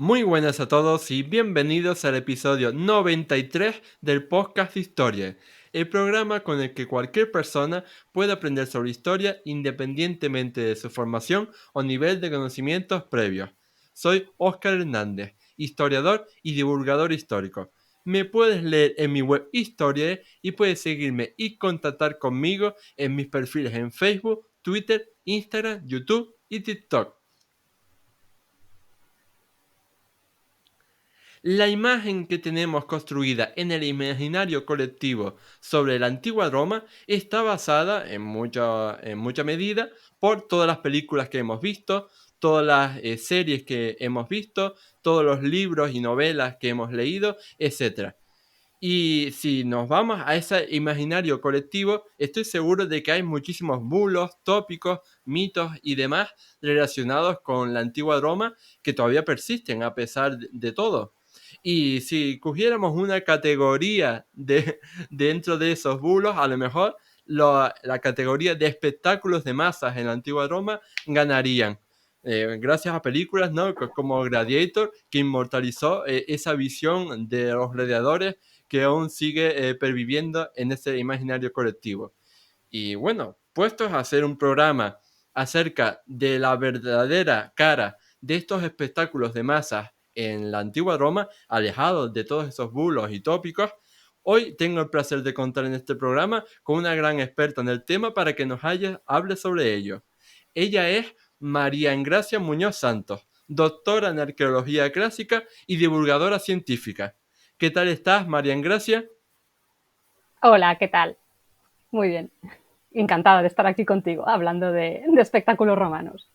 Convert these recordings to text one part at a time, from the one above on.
Muy buenas a todos y bienvenidos al episodio 93 del podcast Historia, el programa con el que cualquier persona puede aprender sobre historia independientemente de su formación o nivel de conocimientos previos. Soy Óscar Hernández, historiador y divulgador histórico. Me puedes leer en mi web Historia y puedes seguirme y contactar conmigo en mis perfiles en Facebook, Twitter, Instagram, YouTube y TikTok. La imagen que tenemos construida en el imaginario colectivo sobre la antigua Roma está basada en mucha medida por todas las películas que hemos visto, todas las series que hemos visto, todos los libros y novelas que hemos leído, etc. Y si nos vamos a ese imaginario colectivo, estoy seguro de que hay muchísimos bulos, tópicos, mitos y demás relacionados con la antigua Roma que todavía persisten a pesar de todo. Y si cogiéramos una categoría dentro de esos bulos, a lo mejor la categoría de espectáculos de masas en la antigua Roma ganarían. Gracias a películas, ¿no? Como Gladiator, que inmortalizó esa visión de los gladiadores que aún sigue perviviendo en ese imaginario colectivo. Y bueno, puestos a hacer un programa acerca de la verdadera cara de estos espectáculos de masas en la antigua Roma, alejados de todos esos bulos y tópicos, hoy tengo el placer de contar en este programa con una gran experta en el tema para que hable sobre ello. Ella es María Engracia Muñoz Santos, doctora en arqueología clásica y divulgadora científica. ¿Qué tal estás, María Engracia? Hola, ¿qué tal? Muy bien. Encantada de estar aquí contigo, hablando de espectáculos romanos.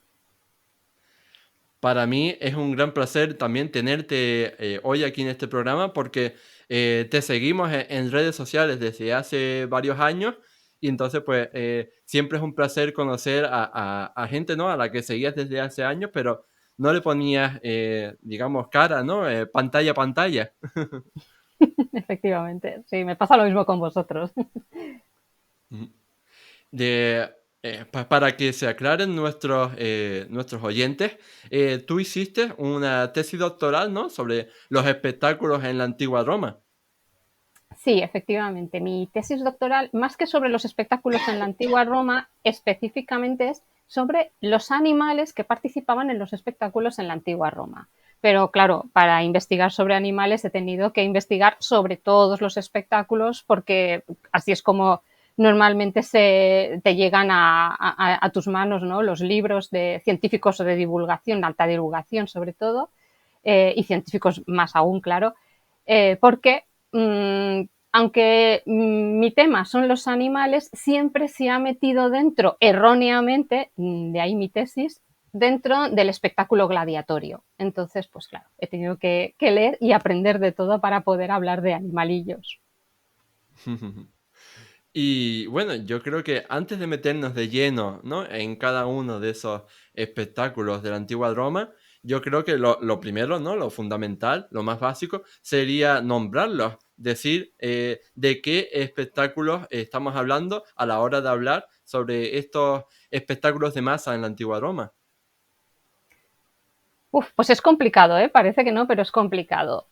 Para mí es un gran placer también tenerte hoy aquí en este programa porque te seguimos en redes sociales desde hace varios años y entonces pues siempre es un placer conocer a gente, ¿no? A la que seguías desde hace años, pero no le ponías, digamos, cara, ¿no? Pantalla a pantalla. Efectivamente, sí, me pasa lo mismo con vosotros. de, para que se aclaren nuestros oyentes, tú hiciste una tesis doctoral, ¿no? Sobre los espectáculos en la antigua Roma. Sí, efectivamente. Mi tesis doctoral, más que sobre los espectáculos en la antigua Roma, específicamente es sobre los animales que participaban en los espectáculos en la antigua Roma. Pero claro, para investigar sobre animales he tenido que investigar sobre todos los espectáculos porque así es como normalmente te llegan a tus manos, ¿no? Los libros de científicos o de divulgación, alta divulgación sobre todo, y científicos más aún, claro, porque aunque mi tema son los animales, siempre se ha metido dentro, erróneamente, de ahí mi tesis, dentro del espectáculo gladiatorio. Entonces, pues claro, he tenido que leer y aprender de todo para poder hablar de animalillos. Y bueno, yo creo que antes de meternos de lleno, ¿no? En cada uno de esos espectáculos de la antigua Roma, yo creo que lo primero, ¿no? Lo fundamental, lo más básico, sería nombrarlos, decir de qué espectáculos estamos hablando a la hora de hablar sobre estos espectáculos de masa en la antigua Roma. Uf, pues es complicado, ¿eh? Parece que no, pero es complicado.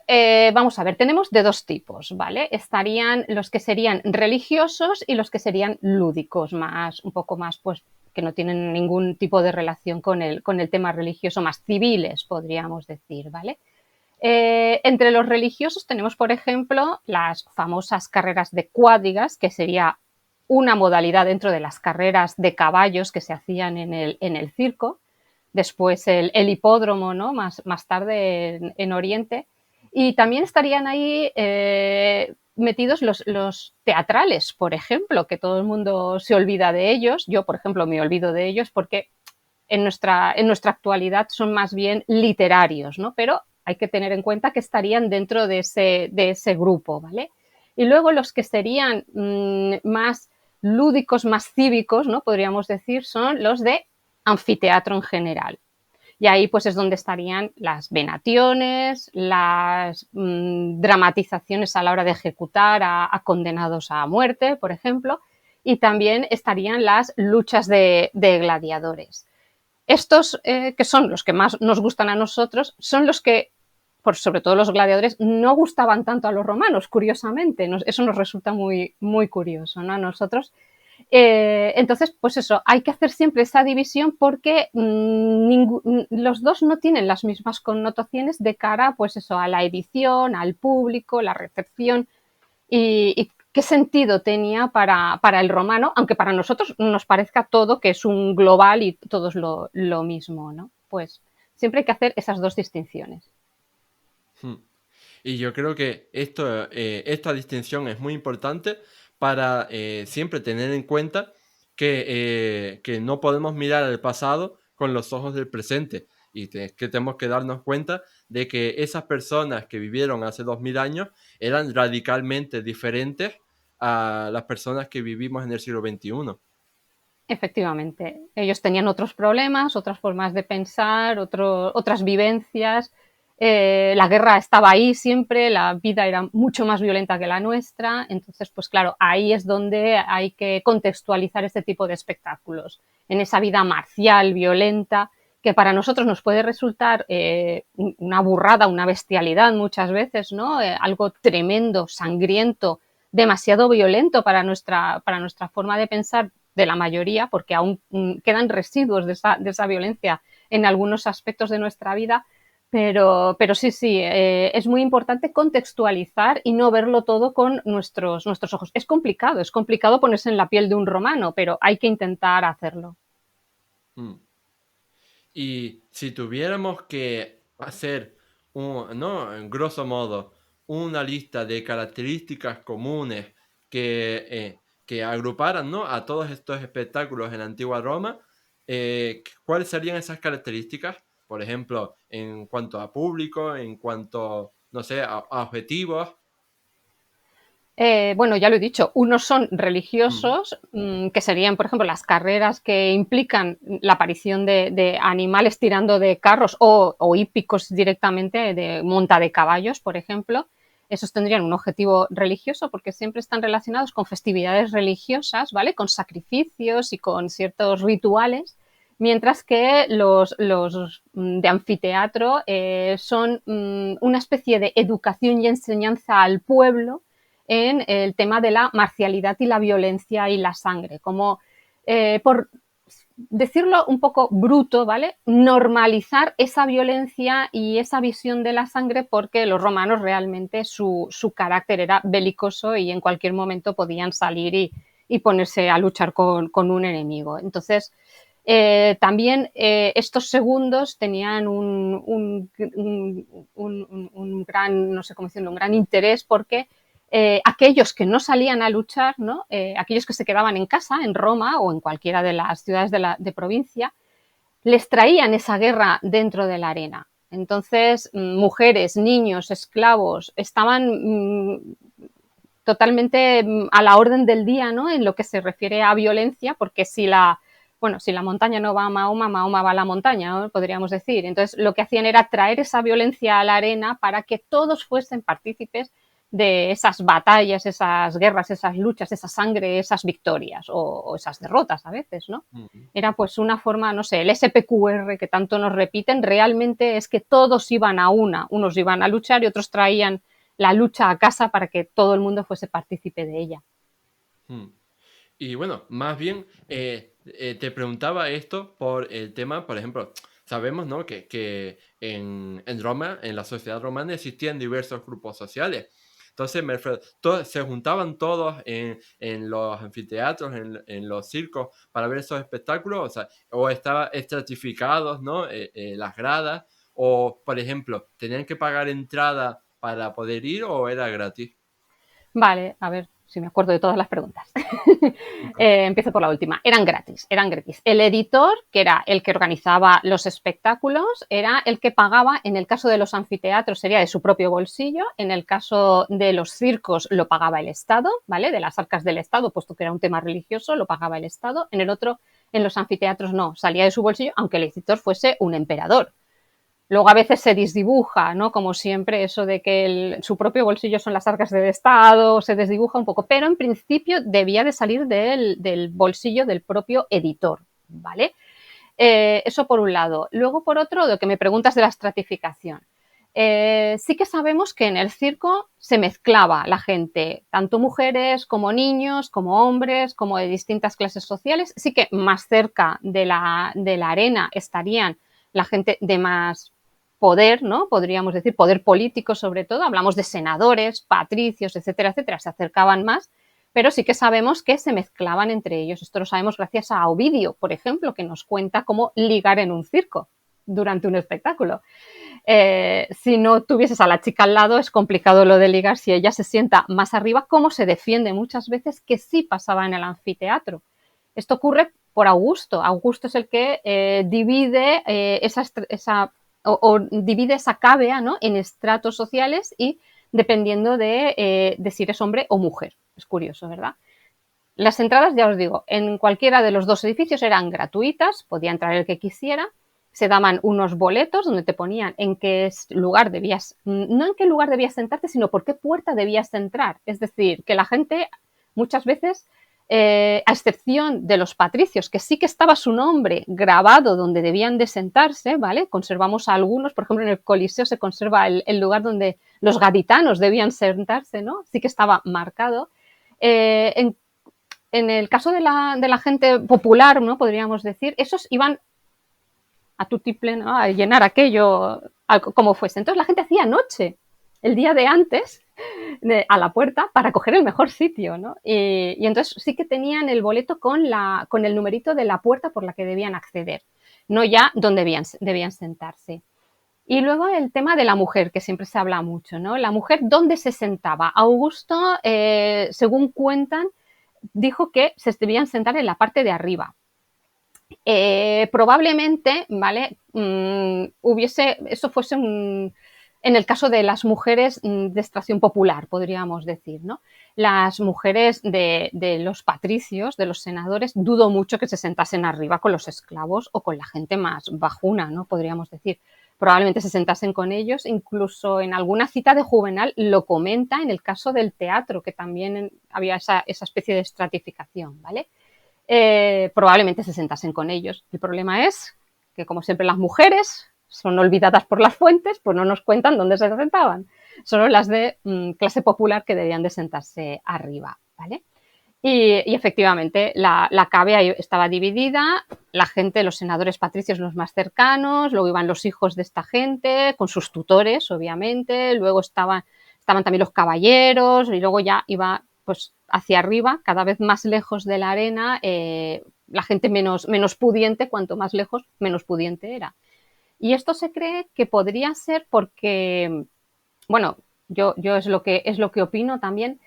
Vamos a ver, tenemos de dos tipos, ¿vale? Estarían los que serían religiosos y los que serían lúdicos, más, un poco más, pues, que no tienen ningún tipo de relación con el tema religioso, más civiles, podríamos decir, ¿vale? Entre los religiosos tenemos, por ejemplo, las famosas carreras de cuadrigas, que sería una modalidad dentro de las carreras de caballos que se hacían en el circo. Después el hipódromo, ¿no? Más tarde en Oriente. Y también estarían ahí metidos los teatrales, por ejemplo, que todo el mundo se olvida de ellos. Yo, por ejemplo, me olvido de ellos porque en nuestra actualidad son más bien literarios, ¿no? Pero hay que tener en cuenta que estarían dentro de ese grupo, ¿vale? Y luego los que serían más lúdicos, más cívicos, ¿no? Podríamos decir, son los de anfiteatro en general. Y ahí pues es donde estarían las venaciones, las dramatizaciones a la hora de ejecutar a condenados a muerte, por ejemplo, y también estarían las luchas de gladiadores. Estos, que son los que más nos gustan a nosotros, son los que sobre todo los gladiadores, no gustaban tanto a los romanos, curiosamente. Eso nos resulta muy, muy curioso, ¿no? A nosotros. Entonces, pues eso, hay que hacer siempre esa división porque los dos no tienen las mismas connotaciones de cara, pues eso, a la edición, al público, la recepción y qué sentido tenía para el romano, aunque para nosotros nos parezca todo que es un global y todo es lo mismo, ¿no? Pues siempre hay que hacer esas dos distinciones. Hmm. Y yo creo que esta distinción es muy importante para siempre tener en cuenta que no podemos mirar al pasado con los ojos del presente y que tenemos que darnos cuenta de que esas personas que vivieron hace 2000 años eran radicalmente diferentes a las personas que vivimos en el siglo XXI. Efectivamente, ellos tenían otros problemas, otras formas de pensar, otras vivencias. La guerra estaba ahí siempre, la vida era mucho más violenta que la nuestra. Entonces, pues claro, ahí es donde hay que contextualizar este tipo de espectáculos, en esa vida marcial, violenta, que para nosotros nos puede resultar una burrada, una bestialidad muchas veces, ¿no? Algo tremendo, sangriento, demasiado violento para nuestra forma de pensar de la mayoría, porque aún quedan residuos de esa violencia en algunos aspectos de nuestra vida, pero sí, es muy importante contextualizar y no verlo todo con nuestros ojos. Es complicado ponerse en la piel de un romano, pero hay que intentar hacerlo. Mm. Y si tuviéramos que hacer, ¿no? En grosso modo, una lista de características comunes que agruparan, ¿no? A todos estos espectáculos en la antigua Roma, ¿cuáles serían esas características? Por ejemplo, en cuanto a público, en cuanto, no sé, a objetivos. Bueno, ya lo he dicho, unos son Mm, religiosos, que serían, por ejemplo, las carreras que implican la aparición de animales tirando de carros o hípicos directamente, de monta de caballos, por ejemplo. Esos tendrían un objetivo religioso porque siempre están relacionados con festividades religiosas, ¿vale? Con sacrificios y con ciertos rituales, mientras que los de anfiteatro son una especie de educación y enseñanza al pueblo en el tema de la marcialidad y la violencia y la sangre, como por decirlo un poco bruto, ¿vale? Normalizar esa violencia y esa visión de la sangre porque los romanos realmente su carácter era belicoso y en cualquier momento podían salir y ponerse a luchar con un enemigo. Entonces, también estos segundos tenían un gran, no sé cómo decirlo, un gran interés porque aquellos que no salían a luchar, ¿no? Aquellos que se quedaban en casa, en Roma o en cualquiera de las ciudades de provincia, les traían esa guerra dentro de la arena. Entonces, mujeres, niños, esclavos, estaban totalmente a la orden del día, ¿no? En lo que se refiere a violencia, porque si la montaña no va a Mahoma, Mahoma va a la montaña, ¿no? Podríamos decir. Entonces, lo que hacían era traer esa violencia a la arena para que todos fuesen partícipes de esas batallas, esas guerras, esas luchas, esa sangre, esas victorias o esas derrotas a veces, ¿no? mm, Era pues una forma, no sé, el SPQR que tanto nos repiten, realmente es que todos iban a una, unos iban a luchar y otros traían la lucha a casa para que todo el mundo fuese partícipe de ella. mm. Y bueno, más bien te preguntaba esto por el tema, por ejemplo, sabemos, ¿no? que en Roma, en la sociedad romana, existían diversos grupos sociales. Entonces, me refiero, se juntaban todos en los anfiteatros, en los circos, para ver esos espectáculos, o sea, o estaban estratificados, ¿no? Las gradas, o, por ejemplo, ¿tenían que pagar entrada para poder ir o era gratis? Vale, a ver si me acuerdo de todas las preguntas. Empiezo por la última. Eran gratis, eran gratis. El editor, que era el que organizaba los espectáculos, era el que pagaba. En el caso de los anfiteatros sería de su propio bolsillo. En el caso de los circos lo pagaba el Estado, ¿vale? De las arcas del Estado, puesto que era un tema religioso, lo pagaba el Estado. En el otro, en los anfiteatros no, salía de su bolsillo, aunque el editor fuese un emperador. Luego a veces se desdibuja, ¿no? Como siempre, eso de que su propio bolsillo son las arcas del Estado, se desdibuja un poco, pero en principio debía de salir del bolsillo del propio editor, ¿vale? Eso por un lado. Luego, por otro, lo que me preguntas de la estratificación. Sí que sabemos que en el circo se mezclaba la gente, tanto mujeres como niños, como hombres, como de distintas clases sociales. Sí que más cerca de la arena estarían la gente de más poder, ¿no? Podríamos decir, poder político sobre todo. Hablamos de senadores, patricios, etcétera, etcétera. Se acercaban más, pero sí que sabemos que se mezclaban entre ellos. Esto lo sabemos gracias a Ovidio, por ejemplo, que nos cuenta cómo ligar en un circo durante un espectáculo. Si no tuvieses a la chica al lado, es complicado lo de ligar si ella se sienta más arriba, como se defiende muchas veces que sí pasaba en el anfiteatro. Esto ocurre por Augusto. Augusto es el que divide o divide esa cavea, ¿no?, en estratos sociales y dependiendo de si eres hombre o mujer. Es curioso, ¿verdad? Las entradas, ya os digo, en cualquiera de los dos edificios eran gratuitas, podía entrar el que quisiera, se daban unos boletos donde te ponían en qué lugar debías, no en qué lugar debías sentarte, sino por qué puerta debías entrar. Es decir, que la gente muchas veces, a excepción de los patricios, que sí que estaba su nombre grabado donde debían de sentarse, ¿vale? Conservamos a algunos, por ejemplo, en el Coliseo se conserva el lugar donde los gaditanos debían sentarse, ¿no? Sí que estaba marcado. En el caso de la gente popular, ¿no?, podríamos decir, esos iban a tutiplén, ¿no?, a llenar aquello como fuese. Entonces la gente hacía noche, el día de antes, a la puerta para coger el mejor sitio, ¿no? Y entonces sí que tenían el boleto con el numerito de la puerta por la que debían acceder, no ya donde debían sentarse. Y luego el tema de la mujer, que siempre se habla mucho, ¿no? La mujer, ¿dónde se sentaba? Augusto, según cuentan, dijo que se debían sentar en la parte de arriba. Probablemente, ¿vale? Eso fuese en el caso de las mujeres de extracción popular, podríamos decir, ¿no? Las mujeres de los patricios, de los senadores, dudo mucho que se sentasen arriba con los esclavos o con la gente más bajuna, ¿no? Podríamos decir. Probablemente se sentasen con ellos, incluso en alguna cita de Juvenal lo comenta en el caso del teatro, que también había esa especie de estratificación, ¿vale? Probablemente se sentasen con ellos. El problema es que, como siempre, las mujeres son olvidadas por las fuentes, pues no nos cuentan dónde se sentaban. Solo las de clase popular que debían de sentarse arriba, ¿vale? Y efectivamente, la cavea estaba dividida, la gente, los senadores patricios, los más cercanos, luego iban los hijos de esta gente, con sus tutores, obviamente, luego estaban también los caballeros, y luego ya iba pues hacia arriba, cada vez más lejos de la arena, la gente menos pudiente, cuanto más lejos, menos pudiente era. Y esto se cree que podría ser porque, bueno, yo es lo que opino también,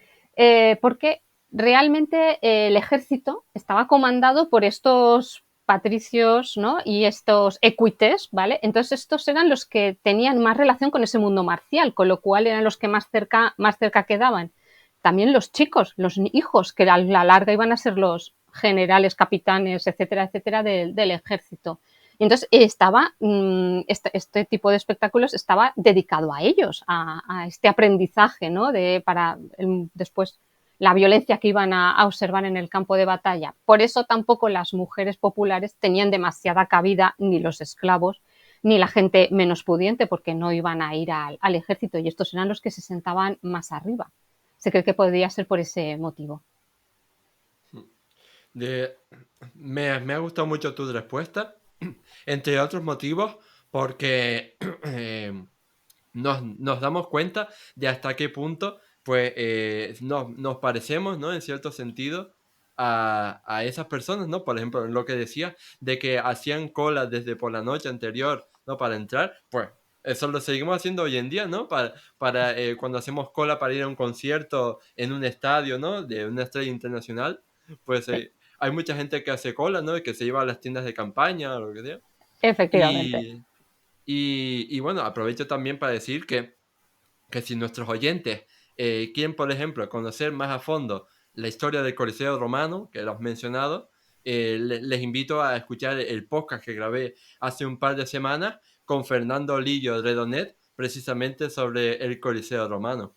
porque realmente el ejército estaba comandado por estos patricios, ¿no?, y estos equites, ¿vale? Entonces estos eran los que tenían más relación con ese mundo marcial, con lo cual eran los que más cerca quedaban. También los chicos, los hijos, que a la larga iban a ser los generales, capitanes, etcétera, etcétera, del ejército. Y entonces este tipo de espectáculos estaba dedicado a ellos, a este aprendizaje, ¿no?, para después la violencia que iban a observar en el campo de batalla. Por eso tampoco las mujeres populares tenían demasiada cabida, ni los esclavos, ni la gente menos pudiente, porque no iban a ir al ejército, y estos eran los que se sentaban más arriba. Se cree que podría ser por ese motivo. De, me ha gustado mucho tu respuesta, entre otros motivos, porque nos damos cuenta de hasta qué punto pues, nos parecemos, ¿no?, en cierto sentido, a esas personas, ¿no? Por ejemplo, lo que decía, de que hacían cola desde por la noche anterior, ¿no?, para entrar, pues eso lo seguimos haciendo hoy en día, ¿no? Para cuando hacemos cola para ir a un concierto en un estadio, ¿no?, de una estrella internacional, pues Sí, hay mucha gente que hace cola, ¿no?, y que se lleva a las tiendas de campaña o lo que sea. efectivamente. Y, y bueno, aprovecho también para decir que si nuestros oyentes quieren, por ejemplo, conocer más a fondo la historia del Coliseo Romano, que lo has mencionado, les invito a escuchar el podcast que grabé hace un par de semanas con Fernando Lillo Redonet, precisamente sobre el Coliseo Romano.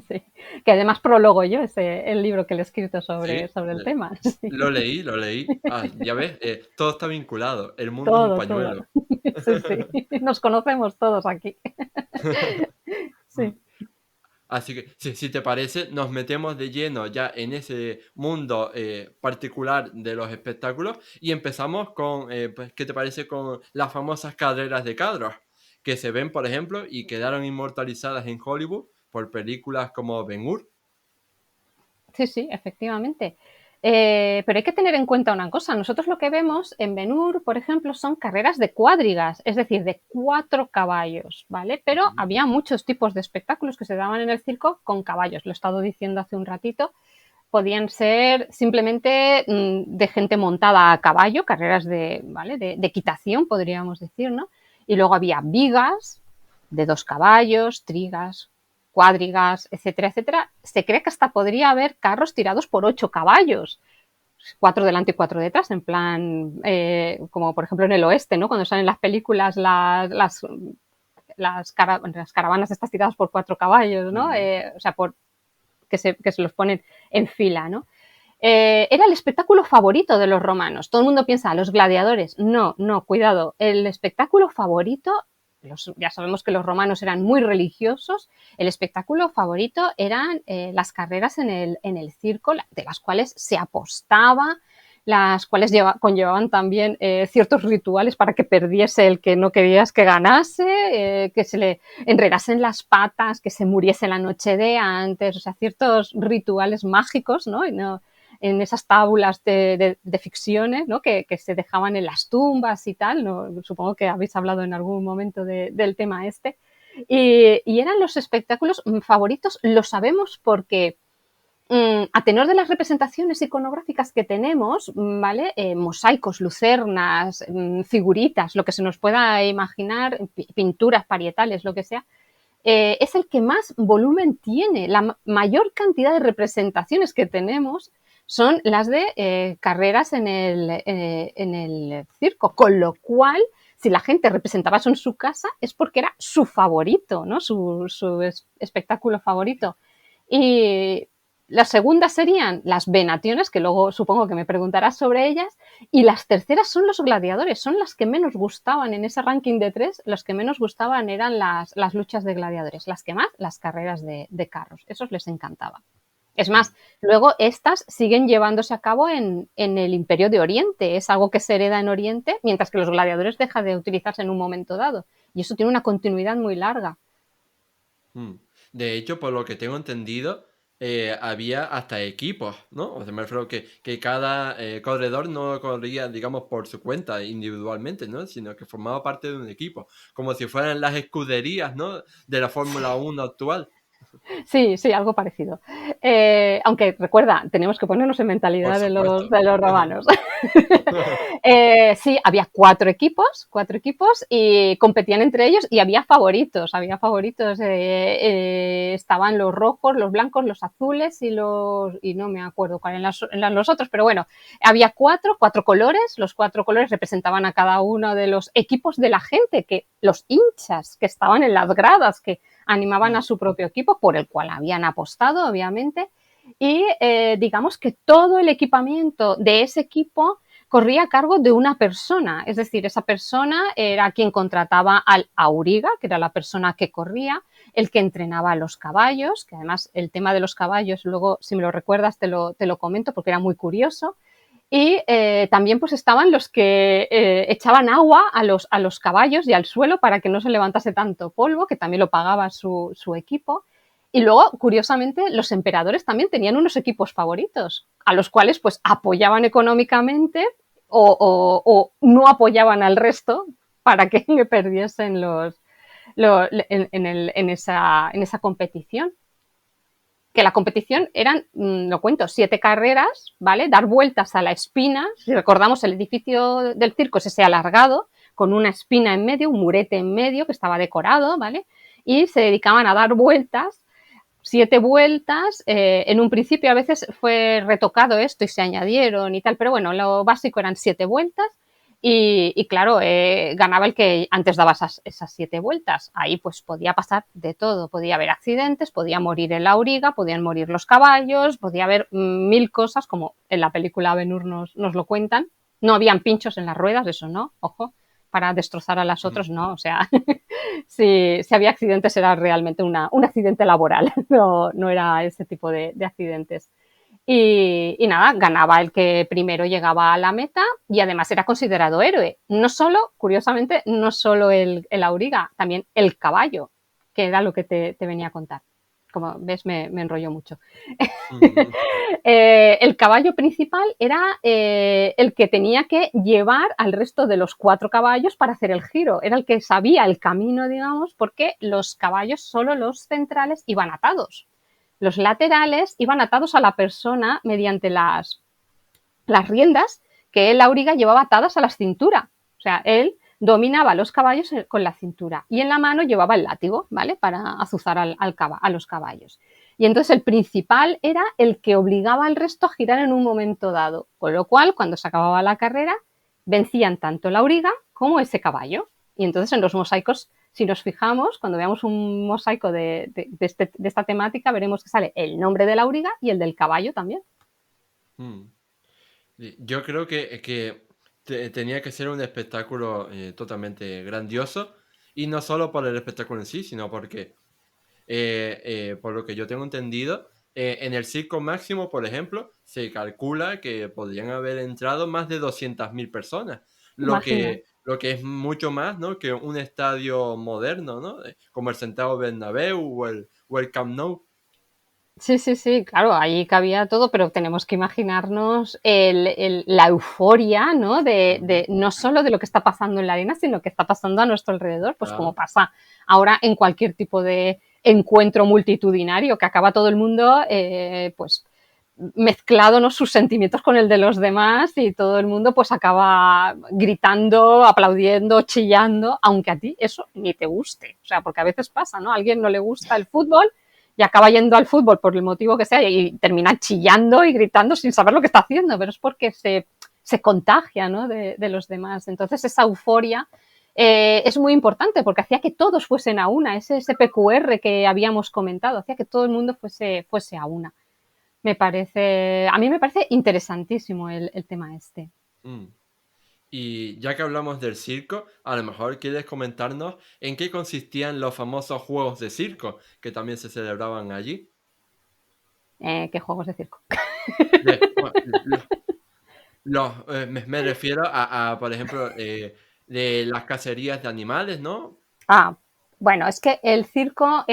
Sí, que además prologo yo el libro que le he escrito Sí, sobre el tema. Sí. lo leí, lo leí. Ah, ya ves, todo está vinculado. El mundo es un Todo, todo. pañuelo. Sí, sí. Nos conocemos todos aquí. Mm. Sí. Así que, si te parece, nos metemos de lleno ya en ese mundo particular de los espectáculos y empezamos con, pues, ¿qué te parece con las famosas carreras de carros? Que se ven, por ejemplo, y quedaron inmortalizadas en Hollywood por películas como Ben-Hur. Sí, sí, efectivamente. Pero hay que tener en cuenta una cosa. Nosotros lo que vemos en Ben-Hur, por ejemplo, son carreras de cuadrigas, es decir, de 4 caballos, ¿vale? Pero Ujú. había muchos tipos de espectáculos que se daban en el circo con caballos. Lo he estado diciendo hace un ratito. Podían ser simplemente de gente montada a caballo, carreras de, ¿vale? de equitación, podríamos decir, ¿no? Y luego había vigas de 2 caballos, trigas, cuadrigas, etcétera, etcétera. Se cree que hasta podría haber carros tirados por 8 caballos, 4 delante y 4 detrás, en plan, como por ejemplo en el oeste, ¿no? Cuando salen las películas las caravanas estas tiradas por 4 caballos, ¿no? Ujú. O sea, que se los ponen en fila, ¿no? Era el espectáculo favorito de los romanos. Todo el mundo piensa, los gladiadores. No, no, cuidado. El espectáculo favorito, ya sabemos que los romanos eran muy religiosos, el espectáculo favorito eran las carreras en el circo, de las cuales se apostaba, las cuales conllevaban también ciertos rituales para que perdiese el que no querías que ganase, que se le enredasen las patas, que se muriese la noche de antes, o sea, ciertos rituales mágicos, ¿no? Y no en esas tábulas de ficciones, ¿no? Que se dejaban en las tumbas y tal, ¿no? Supongo que habéis hablado en algún momento del tema este. Y eran los espectáculos favoritos, lo sabemos porque a tenor de las representaciones iconográficas que tenemos, ¿vale? Mosaicos, lucernas, figuritas, lo que se nos pueda imaginar, pinturas parietales, lo que sea, es el que más volumen tiene. La mayor cantidad de representaciones que tenemos son las de carreras en el circo, con lo cual, si la gente representaba eso en su casa, es porque era su favorito, ¿no? Su espectáculo favorito. Y las segundas serían las venaciones, que luego supongo que me preguntarás sobre ellas, y las terceras son los gladiadores, son las que menos gustaban en ese ranking de 3, los que menos gustaban eran las luchas de gladiadores, las que más, las carreras de carros, esos les encantaba. Es más, luego estas siguen llevándose a cabo en el Imperio de Oriente, es algo que se hereda en Oriente, mientras que los gladiadores dejan de utilizarse en un momento dado, y eso tiene una continuidad muy larga. Mm. De hecho, por lo que tengo entendido, había hasta equipos, ¿no? O sea, me refiero que cada corredor no corría, digamos, por su cuenta individualmente, ¿no? Sino que formaba parte de un equipo, como si fueran las escuderías, ¿no? De la Fórmula 1 actual. Sí, sí, algo parecido. Aunque recuerda, tenemos que ponernos en Por mentalidad supuesto. de los romanos. Sí, había cuatro equipos y competían entre ellos y había favoritos. Estaban los rojos, los blancos, los azules y no me acuerdo cuáles eran los otros, pero bueno, había cuatro colores, los 4 colores representaban a cada uno de los equipos de la gente, que los hinchas que estaban en las gradas, que animaban a Mm. su propio equipo, por el cual habían apostado, obviamente, y digamos que todo el equipamiento de ese equipo corría a cargo de una persona, es decir, esa persona era quien contrataba al auriga, que era la persona que corría, el que entrenaba a los caballos, que además el tema de los caballos, luego si me lo recuerdas te lo comento porque era muy curioso, y también pues estaban los que echaban agua a los caballos y al suelo para que no se levantase tanto polvo, que también lo pagaba su equipo. Y luego, curiosamente, los emperadores también tenían unos equipos favoritos, a los cuales pues apoyaban económicamente o no apoyaban al resto para que perdiesen en esa competición. Que la competición eran, lo cuento, 7 carreras, ¿vale? Dar vueltas a la espina. Si recordamos, el edificio del circo es ese alargado, con una espina en medio, un murete en medio que estaba decorado, ¿vale? Y se dedicaban a dar vueltas, 7 vueltas. En un principio a veces fue retocado esto y se añadieron y tal, pero bueno, lo básico eran 7 vueltas. Y claro, ganaba el que antes daba esas 7 vueltas. Ahí pues podía pasar de todo. Podía haber accidentes, podía morir el auriga, podían morir los caballos, podía haber mil cosas, como en la película Ben-Hur nos lo cuentan. No habían pinchos en las ruedas, eso no, ojo, para destrozar a las otras, no. O sea, si había accidentes era realmente un accidente laboral, no era ese tipo de accidentes. Y nada, ganaba el que primero llegaba a la meta y además era considerado héroe. No solo, curiosamente, no solo el auriga, también el caballo, que era lo que te venía a contar. Como ves, me enrollo mucho. El caballo principal era el que tenía que llevar al resto de los 4 caballos para hacer el giro. Era el que sabía el camino, digamos, porque los caballos, solo los centrales, iban atados. Los laterales iban atados a la persona mediante las riendas que el auriga llevaba atadas a la cintura. O sea, él dominaba los caballos con la cintura y en la mano llevaba el látigo, ¿vale? Para azuzar a los caballos. Y entonces el principal era el que obligaba al resto a girar en un momento dado. Con lo cual, cuando se acababa la carrera, vencían tanto la auriga como ese caballo. Y entonces en los mosaicos, si nos fijamos, cuando veamos un mosaico de esta temática, veremos que sale el nombre de la auriga y el del caballo también. Yo creo que tenía que ser un espectáculo totalmente grandioso, y no solo por el espectáculo en sí, sino porque, por lo que yo tengo entendido, en el Circo Máximo, por ejemplo, se calcula que podrían haber entrado más de 200.000 personas, Imagina. lo que es mucho más, ¿no?, que un estadio moderno, ¿no?, como el Santiago Bernabéu o el Camp Nou. Sí, sí, sí, claro, ahí cabía todo, pero tenemos que imaginarnos la euforia, ¿no? De no solo de lo que está pasando en la arena, sino que está pasando a nuestro alrededor, pues como Claro. pasa ahora en cualquier tipo de encuentro multitudinario, que acaba todo el mundo, pues mezclado, ¿no?, sus sentimientos con el de los demás y todo el mundo pues acaba gritando, aplaudiendo, chillando, aunque a ti eso ni te guste. O sea, porque a veces pasa, ¿no? A alguien no le gusta el fútbol y acaba yendo al fútbol por el motivo que sea y termina chillando y gritando sin saber lo que está haciendo, pero es porque se contagia, ¿no?, de los demás. Entonces esa euforia es muy importante porque hacía que todos fuesen a una, ese PQR que habíamos comentado, hacía que todo el mundo fuese a una. A mí me parece interesantísimo el tema este. Mm. Y ya que hablamos del circo, a lo mejor quieres comentarnos en qué consistían los famosos juegos de circo que también se celebraban allí. ¿Qué juegos de circo? Bueno, me refiero por ejemplo, de las cacerías de animales, ¿no? Bueno, es que el circo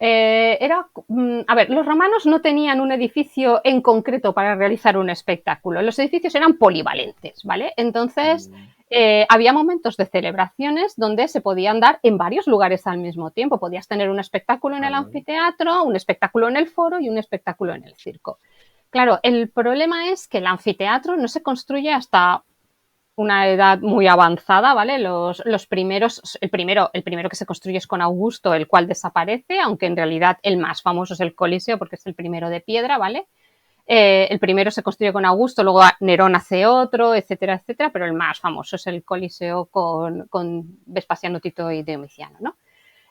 a ver, los romanos no tenían un edificio en concreto para realizar un espectáculo. Los edificios eran polivalentes, ¿vale? Entonces, Mm, había momentos de celebraciones donde se podían dar en varios lugares al mismo tiempo. Podías tener un espectáculo en el ah, anfiteatro, un espectáculo en el foro y un espectáculo en el circo. Claro, el problema es que el anfiteatro no se construye hasta una edad muy avanzada, ¿vale? Los primeros, el primero que se construye es con Augusto, el cual desaparece, aunque en realidad el más famoso es el Coliseo porque es el primero de piedra, ¿vale? El primero se construye con Augusto, luego Nerón hace otro, etcétera, etcétera, pero el más famoso es el Coliseo con Vespasiano, Tito y Domiciano, ¿no?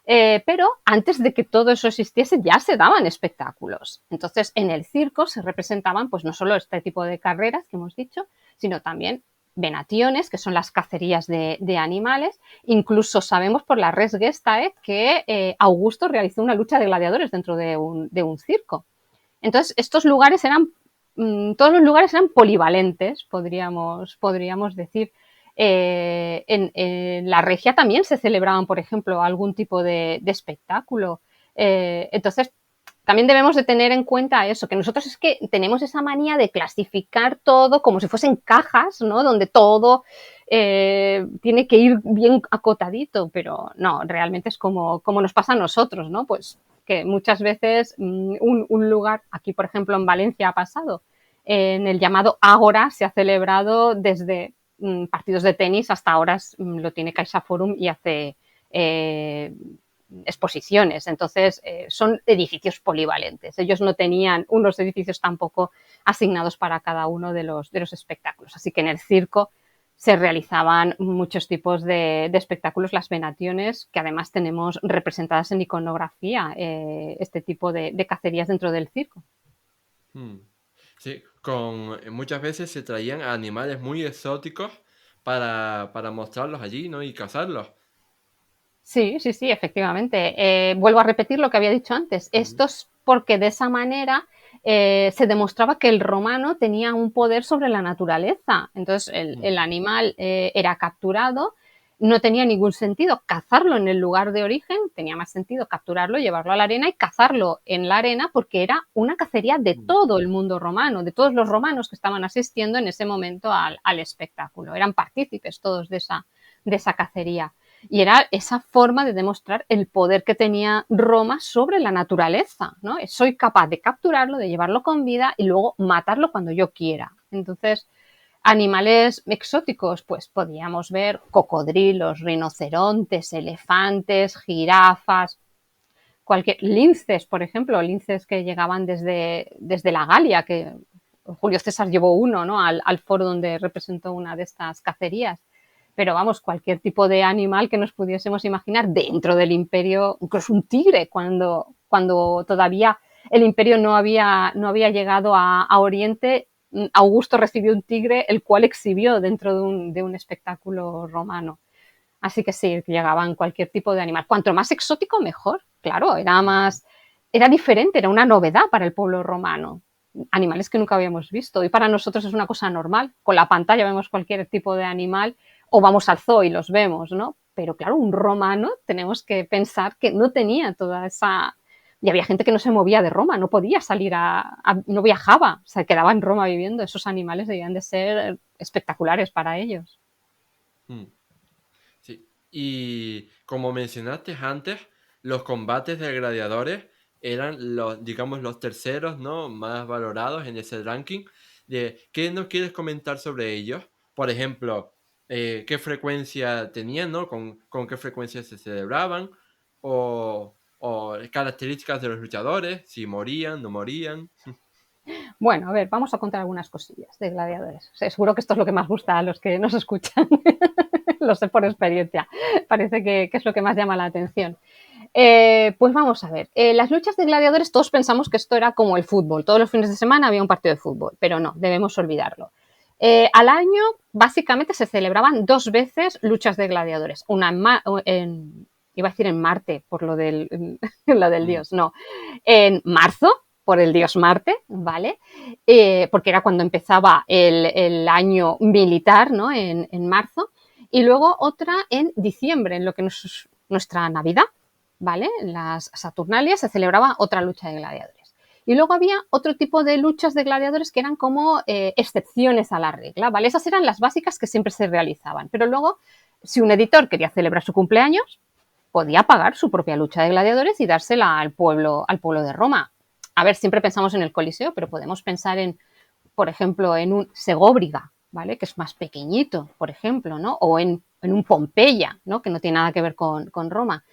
Pero antes de que todo eso existiese ya se daban espectáculos. Entonces en el circo se representaban pues no solo este tipo de carreras que hemos dicho, sino también venaciones, que son las cacerías de animales. Incluso sabemos por la Res Gestae que Augusto realizó una lucha de gladiadores dentro de un circo. Entonces estos lugares eran, todos los lugares eran polivalentes, podríamos decir. En la regia también se celebraban, por ejemplo, algún tipo de espectáculo. Entonces, también debemos de tener en cuenta eso, que nosotros es que tenemos esa manía de clasificar todo como si fuesen cajas, ¿no? Donde todo tiene que ir bien acotadito, pero no, realmente es como nos pasa a nosotros, ¿no? Pues que muchas veces un lugar, aquí por ejemplo en Valencia ha pasado, en el llamado Ágora se ha celebrado desde partidos de tenis hasta ahora lo tiene Caixa Forum y hace exposiciones. Entonces, son edificios polivalentes. Ellos no tenían unos edificios tampoco asignados para cada uno de los espectáculos. Así que en el circo se realizaban muchos tipos de espectáculos, las venaciones, que además tenemos representadas en iconografía, este tipo de cacerías dentro del circo. Mm. Sí, muchas veces se traían animales muy exóticos para mostrarlos allí, ¿no? Y cazarlos. Sí, sí, sí, efectivamente. Vuelvo a repetir lo que había dicho antes. Mm, Esto es porque de esa manera se demostraba que el romano tenía un poder sobre la naturaleza. Entonces el mm, animal era capturado, no tenía ningún sentido cazarlo en el lugar de origen, tenía más sentido capturarlo, llevarlo a la arena y cazarlo en la arena porque era una cacería de mm, todo el mundo romano, de todos los romanos que estaban asistiendo en ese momento al espectáculo. Eran partícipes todos de esa cacería. Y era esa forma de demostrar el poder que tenía Roma sobre la naturaleza, ¿no? Soy capaz de capturarlo, de llevarlo con vida y luego matarlo cuando yo quiera. Entonces, animales exóticos, pues podíamos ver cocodrilos, rinocerontes, elefantes, jirafas, linces, por ejemplo, linces que llegaban desde la Galia, que Julio César llevó uno, ¿no? Al foro donde representó una de estas cacerías. Pero vamos, cualquier tipo de animal que nos pudiésemos imaginar dentro del imperio, incluso un tigre, cuando todavía el imperio no había llegado a Oriente, Augusto recibió un tigre, el cual exhibió dentro de un espectáculo romano. Así que sí, llegaban cualquier tipo de animal. Cuanto más exótico, mejor. Claro, mm, era diferente, era una novedad para el pueblo romano. Animales que nunca habíamos visto. Y para nosotros es una cosa normal. Con la pantalla vemos cualquier tipo de animal o vamos al zoo y los vemos, ¿no? Pero claro, un romano tenemos que pensar que no tenía toda esa... Y había gente que no se movía de Roma, no podía salir no viajaba, se quedaba en Roma viviendo. Esos animales debían de ser espectaculares para ellos. mm. Sí. Y como mencionaste antes, los combates de gladiadores eran digamos, los terceros, ¿no? Más valorados en ese ranking. ¿Qué nos quieres comentar sobre ellos? Por ejemplo, ¿qué frecuencia tenían, ¿no? ¿Con qué frecuencia se celebraban? O características de los luchadores, si morían, no morían. Bueno, a ver, vamos a contar algunas cosillas de gladiadores. Seguro que esto es lo que más gusta a los que nos escuchan. Lo sé por experiencia. Parece que es lo que más llama la atención. Pues vamos a ver. Las luchas de gladiadores, todos pensamos que esto era como el fútbol. Todos los fines de semana había un partido de fútbol, pero no, debemos olvidarlo. Al año, básicamente, se celebraban 2 veces luchas de gladiadores. Una iba a decir en Marte, por lo del Mm, dios, no. En marzo, por el dios Marte, ¿vale? Porque era cuando empezaba el año militar, ¿no? En marzo. Y luego otra en diciembre, en lo que es nuestra Navidad, ¿vale? En las Saturnalias se celebraba otra lucha de gladiadores. Y luego había otro tipo de luchas de gladiadores que eran como excepciones a la regla, ¿vale? Esas eran las básicas que siempre se realizaban. Pero luego, si un editor quería celebrar su cumpleaños, podía pagar su propia lucha de gladiadores y dársela al pueblo de Roma. A ver, siempre pensamos en el Coliseo, pero podemos pensar por ejemplo, en un Segóbriga, ¿vale? Que es más pequeñito, por ejemplo, ¿no? O en un Pompeya, ¿no? Que no tiene nada que ver con Roma.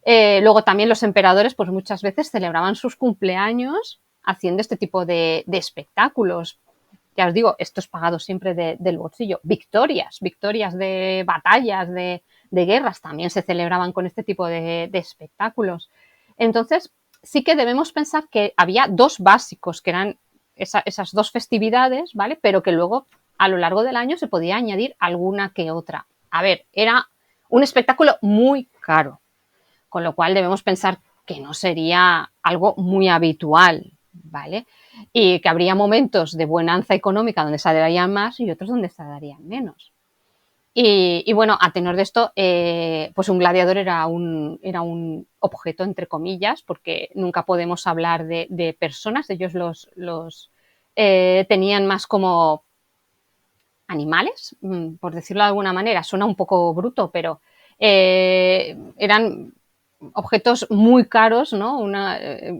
Luego también los emperadores, pues muchas veces celebraban sus cumpleaños haciendo este tipo de espectáculos. Ya os digo, esto es pagado siempre del bolsillo. Victorias de batallas, de guerras, también se celebraban con este tipo de espectáculos. Entonces, sí que debemos pensar que había 2 básicos, que eran esas 2 festividades, ¿vale? Pero que luego, a lo largo del año, se podía añadir alguna que otra. A ver, era un espectáculo muy caro, con lo cual debemos pensar que no sería algo muy habitual, ¿vale? Y que habría momentos de bonanza económica donde se darían más y otros donde se darían menos. Y bueno, a tenor de esto, pues un gladiador era un objeto, entre comillas, porque nunca podemos hablar de personas, ellos los tenían más como animales, por decirlo de alguna manera, suena un poco bruto, pero eran objetos muy caros, ¿no?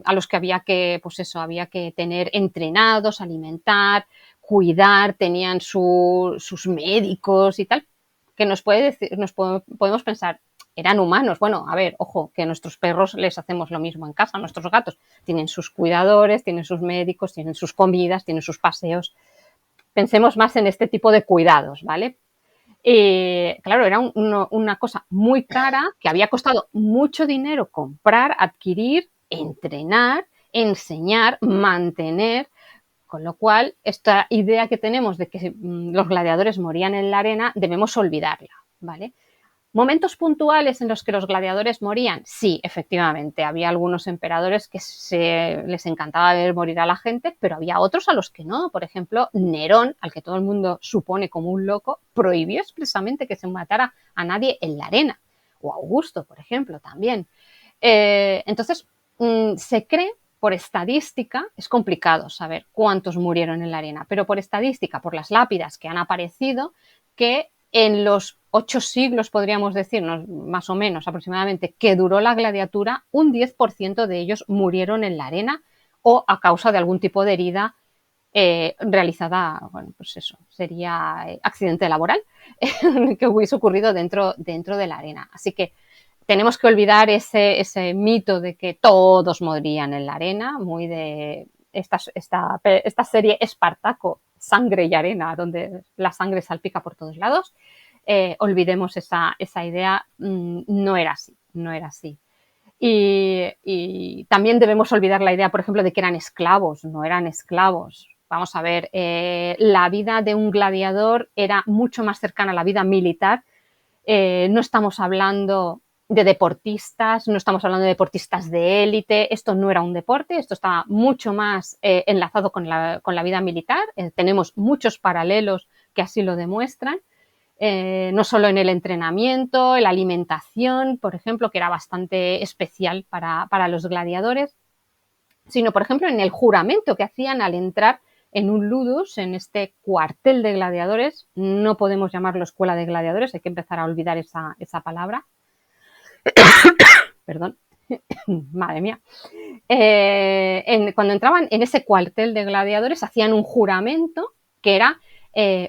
A los que había que tener entrenados, alimentar, cuidar, tenían sus médicos y tal, que podemos pensar, eran humanos. Bueno, a ver, ojo, que a nuestros perros les hacemos lo mismo en casa, nuestros gatos tienen sus cuidadores, tienen sus médicos, tienen sus comidas, tienen sus paseos. Pensemos más en este tipo de cuidados, ¿vale? Claro, era una cosa muy cara que había costado mucho dinero comprar, adquirir, entrenar, enseñar, mantener, con lo cual esta idea que tenemos de que los gladiadores morían en la arena debemos olvidarla, ¿vale? ¿Momentos puntuales en los que los gladiadores morían? Sí, efectivamente. Había algunos emperadores que les encantaba ver morir a la gente, pero había otros a los que no. Por ejemplo, Nerón, al que todo el mundo supone como un loco, prohibió expresamente que se matara a nadie en la arena. O Augusto, por ejemplo, también. Entonces, se cree, por estadística, es complicado saber cuántos murieron en la arena, pero por estadística, por las lápidas que han aparecido, que en los 8 siglos, podríamos decirnos, más o menos aproximadamente, que duró la gladiatura, un 10% de ellos murieron en la arena o a causa de algún tipo de herida realizada, bueno, pues eso, sería accidente laboral que hubiese ocurrido dentro de la arena. Así que tenemos que olvidar ese mito de que todos morían en la arena, muy de esta serie Espartaco, sangre y arena, donde la sangre salpica por todos lados. Olvidemos esa idea, no era así, no era así. Y también debemos olvidar la idea, por ejemplo, de que eran esclavos, no eran esclavos. Vamos a ver, la vida de un gladiador era mucho más cercana a la vida militar. No estamos hablando de deportistas, no estamos hablando de deportistas de élite, esto no era un deporte, esto estaba mucho más enlazado con la vida militar, tenemos muchos paralelos que así lo demuestran, no solo en el entrenamiento, en la alimentación, por ejemplo, que era bastante especial para los gladiadores, sino, por ejemplo, en el juramento que hacían al entrar en un ludus, en este cuartel de gladiadores. No podemos llamarlo escuela de gladiadores, hay que empezar a olvidar esa palabra. Perdón, madre mía. Cuando entraban en ese cuartel de gladiadores hacían un juramento que era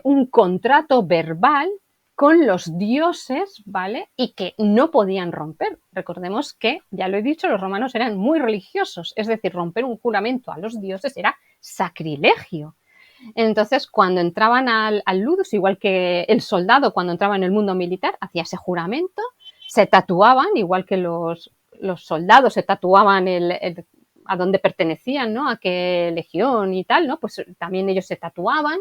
un contrato verbal con los dioses, ¿vale? Y que no podían romper. Recordemos que, ya lo he dicho, los romanos eran muy religiosos, es decir, romper un juramento a los dioses era sacrilegio. Entonces, cuando entraban al ludus, igual que el soldado cuando entraba en el mundo militar, hacía ese juramento, se tatuaban, igual que los soldados se tatuaban a dónde pertenecían, ¿no? A qué legión y tal, ¿no? Pues también ellos se tatuaban.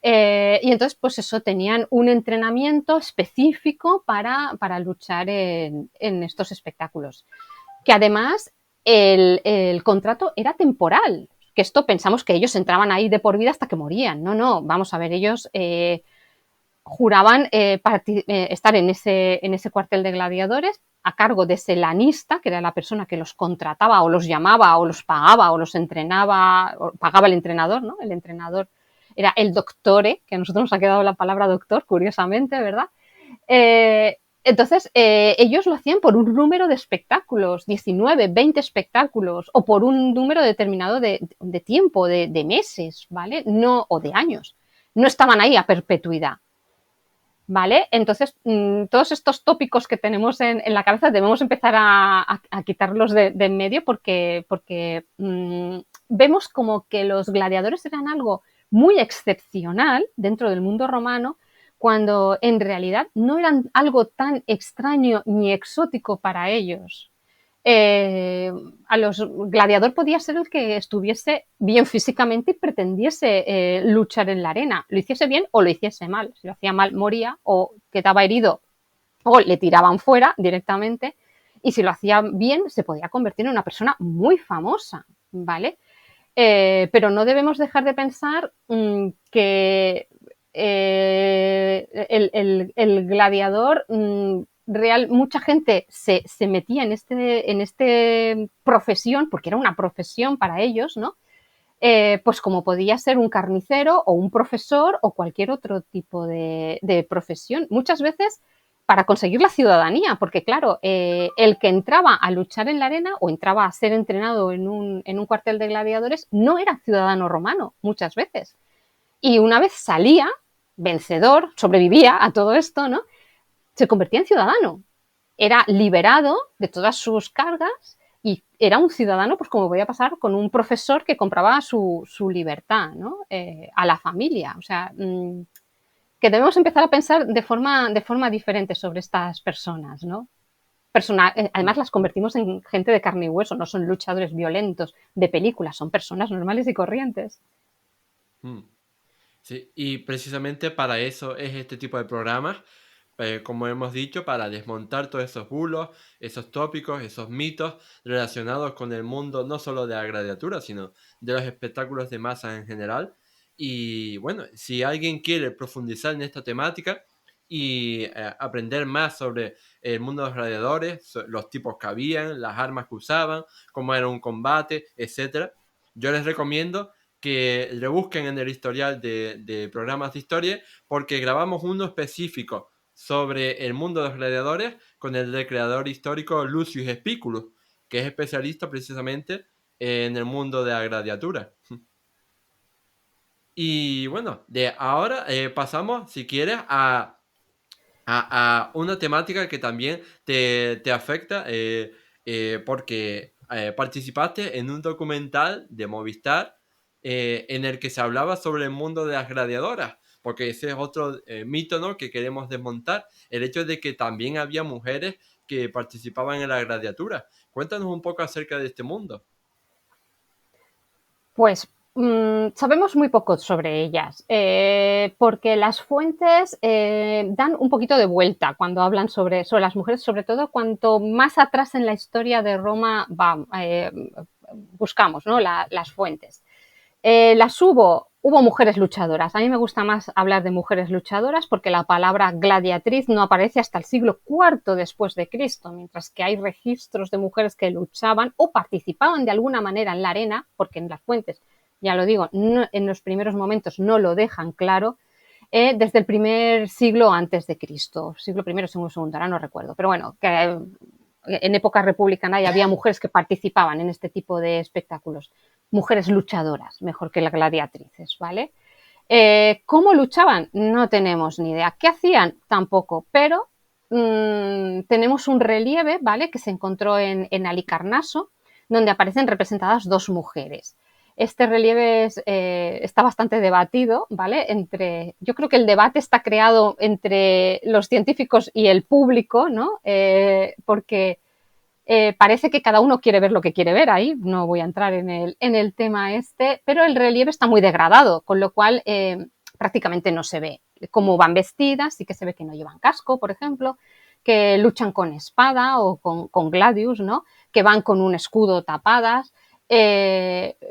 Y entonces, pues eso, tenían un entrenamiento específico para luchar en estos espectáculos. Que además el contrato era temporal, que esto pensamos que ellos entraban ahí de por vida hasta que morían. No, no, vamos a ver, ellos juraban estar en ese cuartel de gladiadores a cargo de ese lanista, que era la persona que los contrataba o los llamaba o los pagaba o los entrenaba, o pagaba el entrenador, ¿no? El entrenador era el doctore, que a nosotros nos ha quedado la palabra doctor, curiosamente, ¿verdad? Entonces, ellos lo hacían por un número de espectáculos, 19, 20 espectáculos, o por un número determinado de tiempo, de meses, ¿vale? No, o de años. No estaban ahí a perpetuidad, ¿vale? Entonces, todos estos tópicos que tenemos en la cabeza debemos empezar a quitarlos de en medio porque vemos como que los gladiadores eran algo muy excepcional dentro del mundo romano, cuando en realidad no eran algo tan extraño ni exótico para ellos. A los gladiador podía ser el que estuviese bien físicamente y pretendiese luchar en la arena, lo hiciese bien o lo hiciese mal. Si lo hacía mal moría o quedaba herido o le tiraban fuera directamente, y si lo hacía bien se podía convertir en una persona muy famosa, ¿vale? Pero no debemos dejar de pensar que el gladiador mucha gente se metía en este profesión, porque era una profesión para ellos, ¿no? Pues como podía ser un carnicero o un profesor o cualquier otro tipo de profesión. Muchas veces para conseguir la ciudadanía, porque claro, el que entraba a luchar en la arena o entraba a ser entrenado en un cuartel de gladiadores no era ciudadano romano muchas veces. Y una vez salía, vencedor, sobrevivía a todo esto, ¿no? Se convertía en ciudadano. Era liberado de todas sus cargas y era un ciudadano, pues como podía pasar con un profesor que compraba su libertad, ¿no? A la familia. O sea, que debemos empezar a pensar de forma diferente sobre estas personas, ¿no? Además las convertimos en gente de carne y hueso, no son luchadores violentos de películas, son personas normales y corrientes. Mm. Sí, y precisamente para eso es este tipo de programas, como hemos dicho, para desmontar todos esos bulos, esos tópicos, esos mitos relacionados con el mundo no solo de la gladiatura, sino de los espectáculos de masa en general. Y bueno, si alguien quiere profundizar en esta temática y aprender más sobre el mundo de los gladiadores, los tipos que habían, las armas que usaban, cómo era un combate, etcétera, yo les recomiendo que le busquen en el historial de programas de historia, porque grabamos uno específico sobre el mundo de los gladiadores con el del creador histórico Lucius Spiculus, que es especialista precisamente en el mundo de la gladiatura. Y bueno, de ahora pasamos, si quieres, a una temática que también te afecta, porque participaste en un documental de Movistar en el que se hablaba sobre el mundo de las gladiadoras, porque ese es otro mito, ¿no?, que queremos desmontar, el hecho de que también había mujeres que participaban en la gladiatura. Cuéntanos un poco acerca de este mundo. Pues sabemos muy poco sobre ellas, porque las fuentes dan un poquito de vuelta cuando hablan sobre las mujeres, sobre todo cuanto más atrás en la historia de Roma buscamos, ¿no?, las fuentes. Hubo mujeres luchadoras. A mí me gusta más hablar de mujeres luchadoras porque la palabra gladiatriz no aparece hasta el siglo IV después de Cristo, mientras que hay registros de mujeres que luchaban o participaban de alguna manera en la arena, porque en las fuentes, ya lo digo, no, en los primeros momentos no lo dejan claro, desde el primer siglo antes de Cristo, siglo I, siglo II, ahora no recuerdo, pero bueno, que en época republicana ya había mujeres que participaban en este tipo de espectáculos, mujeres luchadoras, mejor que las gladiatrices, ¿vale? ¿Cómo luchaban? No tenemos ni idea. ¿Qué hacían? Tampoco, pero tenemos un relieve, ¿vale?, que se encontró en Halicarnaso, donde aparecen representadas dos mujeres. Este relieve está bastante debatido, ¿vale? Yo creo que el debate está creado entre los científicos y el público, ¿no? Porque parece que cada uno quiere ver lo que quiere ver ahí, no voy a entrar en el tema este, pero el relieve está muy degradado, con lo cual prácticamente no se ve cómo van vestidas, sí que se ve que no llevan casco, por ejemplo, que luchan con espada o con gladius, ¿no?, que van con un escudo tapadas.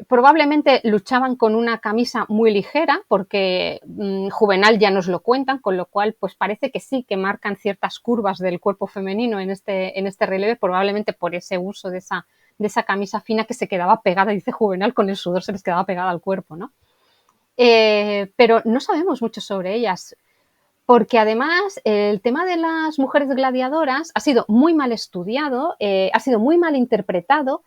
Probablemente luchaban con una camisa muy ligera porque Juvenal ya nos lo cuentan, con lo cual pues parece que sí, que marcan ciertas curvas del cuerpo femenino en este relieve, probablemente por ese uso de esa camisa fina que se quedaba pegada, dice Juvenal, con el sudor se les quedaba pegada al cuerpo, ¿no? Pero no sabemos mucho sobre ellas, porque además el tema de las mujeres gladiadoras ha sido muy mal estudiado, ha sido muy mal interpretado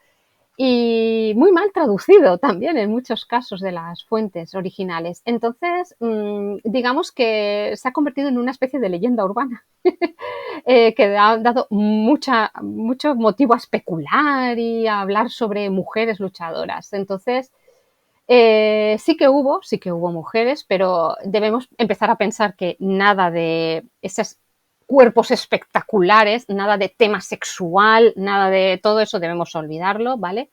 y muy mal traducido también en muchos casos de las fuentes originales. Entonces, digamos que se ha convertido en una especie de leyenda urbana que ha dado mucho motivo a especular y a hablar sobre mujeres luchadoras. Entonces, sí que hubo mujeres, pero debemos empezar a pensar que nada de esos cuerpos espectaculares, nada de tema sexual, nada de todo eso debemos olvidarlo, ¿vale?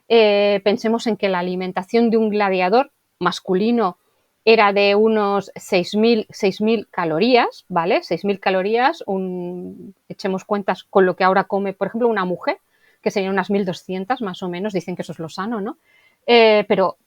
Pensemos en que la alimentación de un gladiador masculino era de unos 6.000 calorías, ¿vale? 6.000 calorías, echemos cuentas con lo que ahora come, por ejemplo, una mujer, que serían unas 1.200 más o menos, dicen que eso es lo sano, ¿no? Pero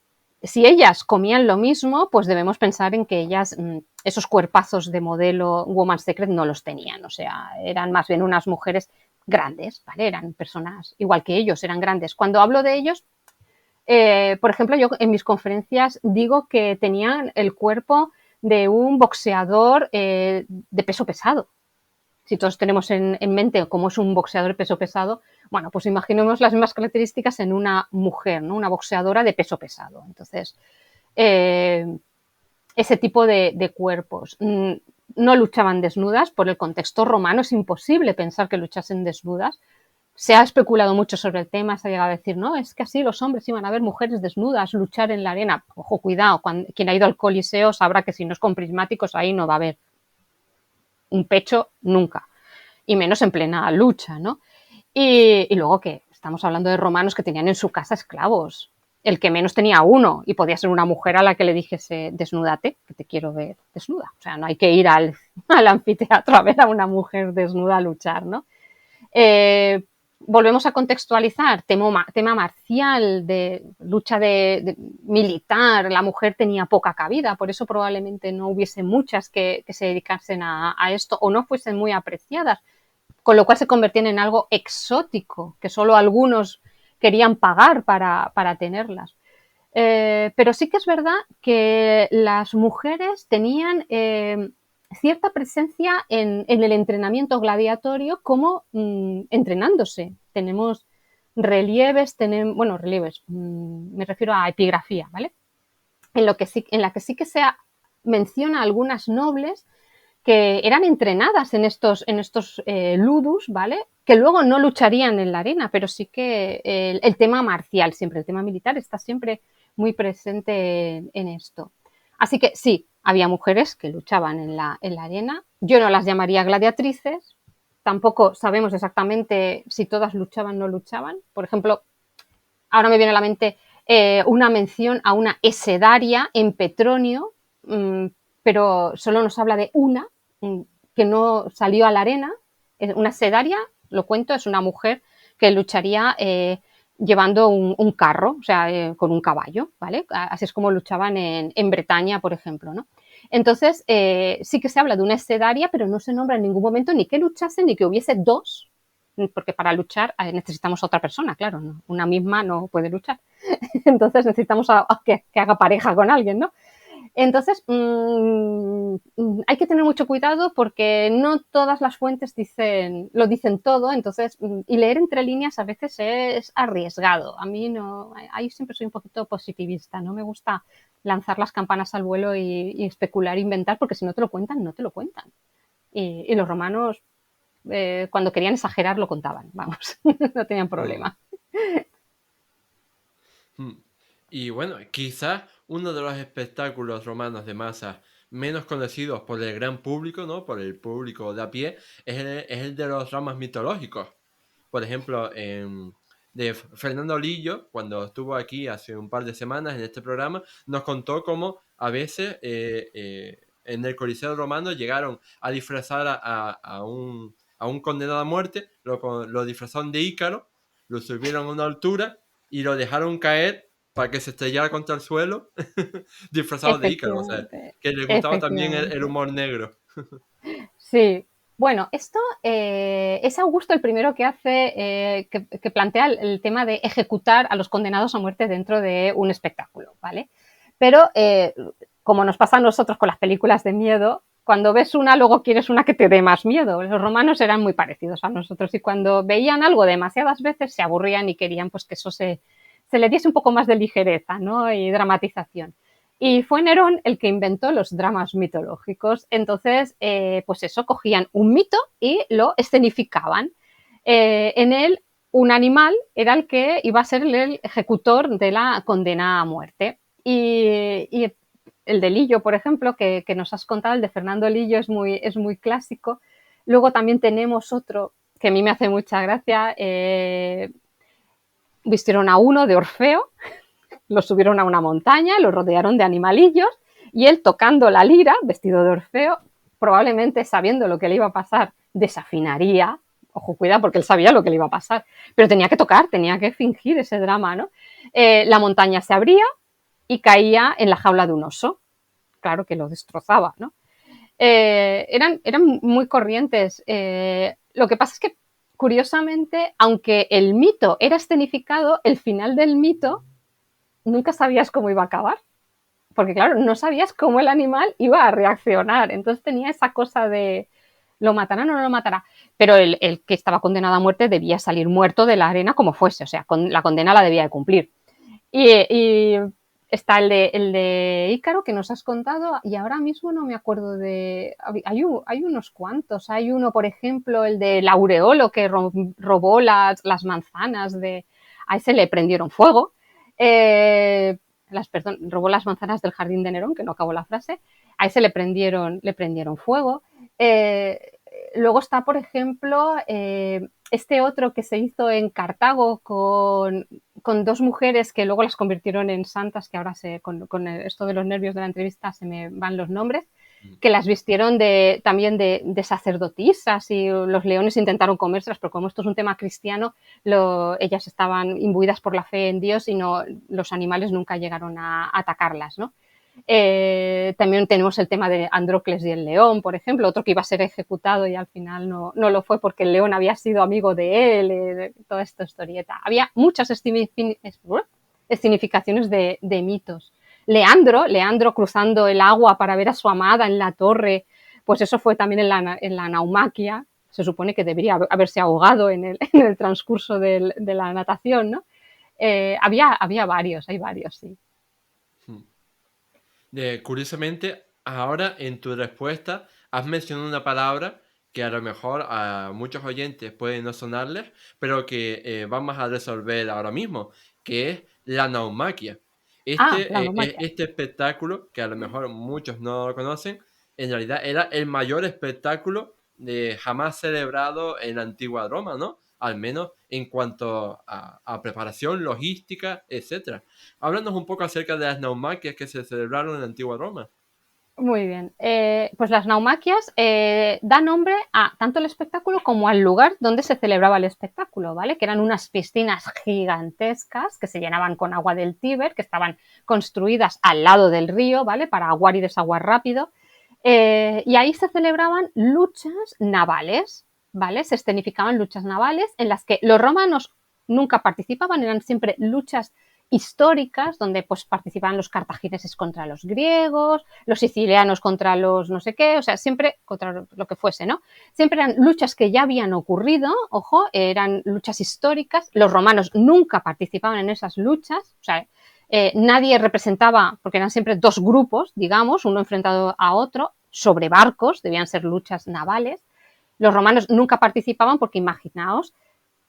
si ellas comían lo mismo, pues debemos pensar en que ellas, esos cuerpazos de modelo Woman's Secret no los tenían, o sea, eran más bien unas mujeres grandes, ¿vale? Eran personas igual que ellos, eran grandes. Cuando hablo de ellos, por ejemplo, yo en mis conferencias digo que tenían el cuerpo de un boxeador de peso pesado. Si todos tenemos en mente cómo es un boxeador de peso pesado, bueno, pues imaginemos las mismas características en una mujer, ¿no?, una boxeadora de peso pesado. Entonces, eh, ese tipo de cuerpos no luchaban desnudas, por el contexto romano es imposible pensar que luchasen desnudas, Se ha especulado mucho sobre el tema, se ha llegado a decir, no, es que así los hombres iban a ver mujeres desnudas luchar en la arena. Ojo, cuidado, quien ha ido al Coliseo sabrá que si no es con prismáticos ahí no va a haber un pecho nunca, y menos en plena lucha, ¿no? Y luego que estamos hablando de romanos que tenían en su casa esclavos, el que menos tenía uno, y podía ser una mujer a la que le dijese, desnúdate, que te quiero ver desnuda. O sea, no hay que ir al anfiteatro a ver a una mujer desnuda a luchar, ¿no? Volvemos a contextualizar, tema marcial, de lucha de militar, la mujer tenía poca cabida, por eso probablemente no hubiese muchas que se dedicasen a esto o no fuesen muy apreciadas, con lo cual se convertían en algo exótico, que solo algunos querían pagar para tenerlas. Pero sí que es verdad que las mujeres tenían cierta presencia en el entrenamiento gladiatorio como entrenándose. Tenemos relieves, me refiero a epigrafía, ¿vale? En la que sí que se menciona algunas nobles que eran entrenadas en estos ludus, ¿vale? Que luego no lucharían en la arena, pero sí que el tema marcial siempre, el tema militar está siempre muy presente en esto. Así que sí, había mujeres que luchaban en la arena. Yo no las llamaría gladiatrices, tampoco sabemos exactamente si todas luchaban o no luchaban. Por ejemplo, ahora me viene a la mente una mención a una esedaria en Petronio, pero solo nos habla de una que no salió a la arena. Una sedaria, lo cuento, es una mujer que lucharía llevando un carro, o sea, con un caballo, ¿vale? Así es como luchaban en Bretaña, por ejemplo, ¿no? Entonces, sí que se habla de una sedaria, pero no se nombra en ningún momento ni que luchase ni que hubiese dos, porque para luchar necesitamos a otra persona, claro, ¿no? Una misma no puede luchar. Entonces necesitamos que haga pareja con alguien, ¿no? Entonces, hay que tener mucho cuidado porque no todas las fuentes lo dicen todo, entonces, y leer entre líneas a veces es arriesgado. A mí no, ahí siempre soy un poquito positivista, no me gusta lanzar las campanas al vuelo y especular, inventar, porque si no te lo cuentan, no te lo cuentan. Y los romanos, cuando querían exagerar, lo contaban, vamos, no tenían problema. Y bueno, quizás uno de los espectáculos romanos de masa menos conocidos por el gran público, ¿no? Por el público de a pie, es el de los dramas mitológicos. Por ejemplo, de Fernando Lillo, cuando estuvo aquí hace un par de semanas en este programa, nos contó cómo a veces en el Coliseo Romano llegaron a disfrazar a un condenado a muerte, lo disfrazaron de Ícaro, lo subieron a una altura y lo dejaron caer para que se estrellara contra el suelo, disfrazado de Ícaro, o sea, Efectivamente, que le gustaba también el efectivamente. humor negro. Sí. Bueno, esto es Augusto el primero que hace, que plantea el tema de ejecutar a los condenados a muerte dentro de un espectáculo, ¿vale? Pero, como nos pasa a nosotros con las películas de miedo, cuando ves una, luego quieres una que te dé más miedo. Los romanos eran muy parecidos a nosotros y cuando veían algo demasiadas veces se aburrían y querían pues que eso se le diese un poco más de ligereza, ¿no? Y dramatización. Y fue Nerón el que inventó los dramas mitológicos. Entonces, pues eso, cogían un mito y lo escenificaban. En él, un animal era el que iba a ser el ejecutor de la condena a muerte. Y el de Lillo, por ejemplo, que nos has contado, el de Fernando Lillo es muy clásico. Luego también tenemos otro que a mí me hace mucha gracia. Vistieron a uno de Orfeo, lo subieron a una montaña, lo rodearon de animalillos y él tocando la lira, vestido de Orfeo, probablemente sabiendo lo que le iba a pasar, desafinaría. Ojo, cuidado, porque él sabía lo que le iba a pasar, pero tenía que tocar, tenía que fingir ese drama, ¿no? La montaña se abría y caía en la jaula de un oso. Claro que lo destrozaba, ¿no? Eran muy corrientes. Lo que pasa es que, curiosamente, aunque el mito era escenificado, el final del mito nunca sabías cómo iba a acabar. Porque, claro, no sabías cómo el animal iba a reaccionar. Entonces tenía esa cosa de ¿lo matarán o no lo matará? Pero el que estaba condenado a muerte debía salir muerto de la arena como fuese. O sea, la condena la debía de cumplir. Y Está el de Ícaro que nos has contado y ahora mismo no me acuerdo de... Hay unos cuantos. Hay uno, por ejemplo, el de Laureolo que robó las manzanas de... A ese le prendieron fuego. Perdón, robó las manzanas del jardín de Nerón, que no acabó la frase. A ese le prendieron fuego. Luego está, por ejemplo, este otro que se hizo en Cartago con dos mujeres que luego las convirtieron en santas, que ahora con esto de los nervios de la entrevista se me van los nombres, que las vistieron también de sacerdotisas y los leones intentaron comérselas, pero como esto es un tema cristiano, ellas estaban imbuidas por la fe en Dios y los animales nunca llegaron a atacarlas, ¿no? También tenemos el tema de Andrócles y el león, por ejemplo, otro que iba a ser ejecutado y al final no lo fue porque el león había sido amigo de él, toda esta historieta. Había muchas escenificaciones de mitos. Leandro cruzando el agua para ver a su amada en la torre, pues eso fue también en la naumaquia. Se supone que debería haberse ahogado en el transcurso de la natación, ¿no? Había varios, hay varios, sí. Curiosamente, ahora en tu respuesta has mencionado una palabra que a lo mejor a muchos oyentes puede no sonarles, pero que vamos a resolver ahora mismo, que es la naumaquia. La naumaquia. Este espectáculo, que a lo mejor muchos no lo conocen, en realidad era el mayor espectáculo jamás celebrado en la antigua Roma, ¿no? Al menos en cuanto a preparación, logística, etcétera. Háblanos un poco acerca de las naumaquias que se celebraron en la antigua Roma. Muy bien. Pues las naumaquias dan nombre a tanto el espectáculo como al lugar donde se celebraba el espectáculo, ¿vale? Que eran unas piscinas gigantescas que se llenaban con agua del Tíber, que estaban construidas al lado del río, ¿vale? Para aguar y desaguar rápido. Y ahí se celebraban luchas navales, ¿vale? Se escenificaban luchas navales en las que los romanos nunca participaban, eran siempre luchas históricas donde pues participaban los cartagineses contra los griegos, los sicilianos contra los no sé qué, o sea, siempre contra lo que fuese, ¿no? Siempre eran luchas que ya habían ocurrido, ojo, eran luchas históricas, los romanos nunca participaban en esas luchas, o sea, nadie representaba, porque eran siempre dos grupos, digamos, uno enfrentado a otro, sobre barcos, debían ser luchas navales. Los romanos nunca participaban porque imaginaos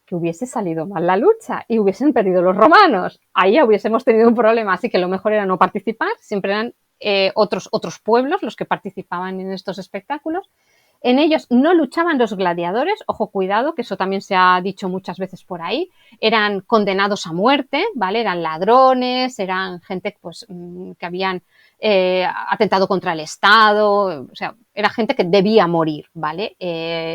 que hubiese salido mal la lucha y hubiesen perdido los romanos. Ahí hubiésemos tenido un problema, así que lo mejor era no participar, siempre eran otros pueblos los que participaban en estos espectáculos. En ellos no luchaban los gladiadores, ojo, cuidado, que eso también se ha dicho muchas veces por ahí, eran condenados a muerte, ¿vale? Eran ladrones, eran gente pues, que habían atentado contra el Estado, o sea, era gente que debía morir, ¿vale?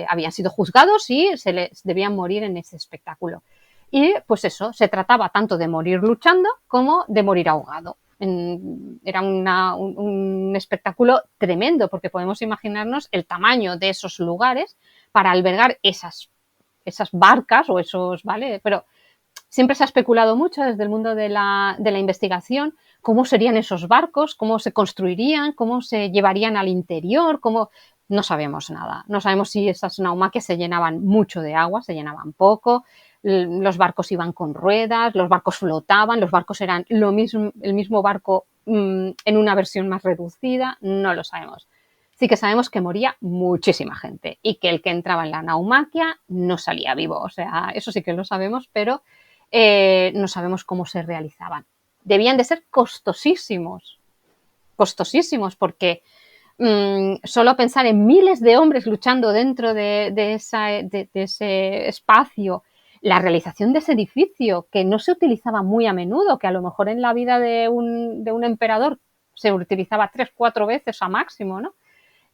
Habían sido juzgados y se les debían morir en ese espectáculo. Y pues eso, se trataba tanto de morir luchando como de morir ahogado. Era un espectáculo tremendo porque podemos imaginarnos el tamaño de esos lugares para albergar esas barcas o esos, ¿vale? Pero siempre se ha especulado mucho desde el mundo de la investigación cómo serían esos barcos, cómo se construirían, cómo se llevarían al interior, cómo... No sabemos nada. No sabemos si esas naumaquias se llenaban mucho de agua, se llenaban poco, los barcos iban con ruedas, los barcos flotaban, los barcos eran el mismo barco en una versión más reducida, no lo sabemos. Sí que sabemos que moría muchísima gente y que el que entraba en la naumaquia no salía vivo, o sea, eso sí que lo sabemos, pero no sabemos cómo se realizaban. Debían de ser costosísimos porque solo pensar en miles de hombres luchando dentro de ese espacio, la realización de ese edificio que no se utilizaba muy a menudo, que a lo mejor en la vida de un emperador se utilizaba 3-4 veces a máximo, ¿no?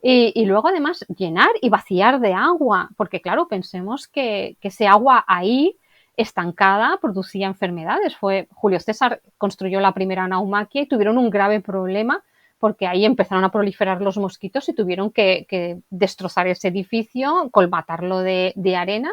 Y luego además llenar y vaciar de agua, porque claro, pensemos que ese agua ahí estancada producía enfermedades. Julio César construyó la primera naumaquia y tuvieron un grave problema porque ahí empezaron a proliferar los mosquitos y tuvieron que destrozar ese edificio, colmatarlo de arena